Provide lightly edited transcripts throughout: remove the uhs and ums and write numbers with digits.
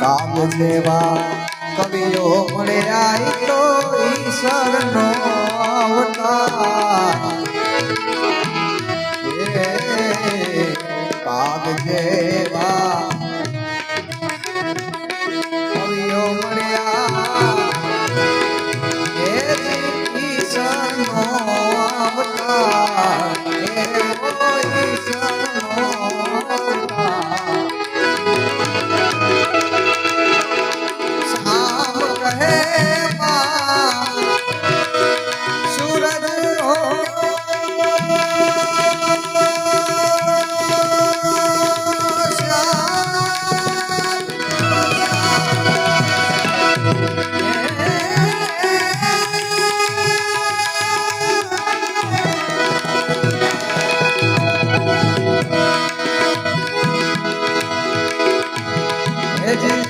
કામ જેવા કવિઓ મળ્યા તો ઈશ્વરનો અવતાર કાગ જેવા કવિઓ મળ્યા ઈશ્વરનો અવતાર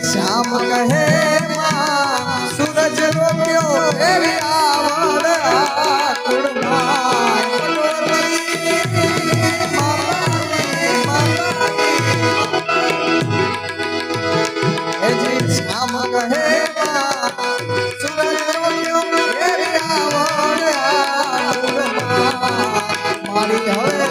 श्याम कहे सूरज रोक्यो एवी आवड़ श्याम कहे सूरज रोक्यो एवी आवड़ मारी हवे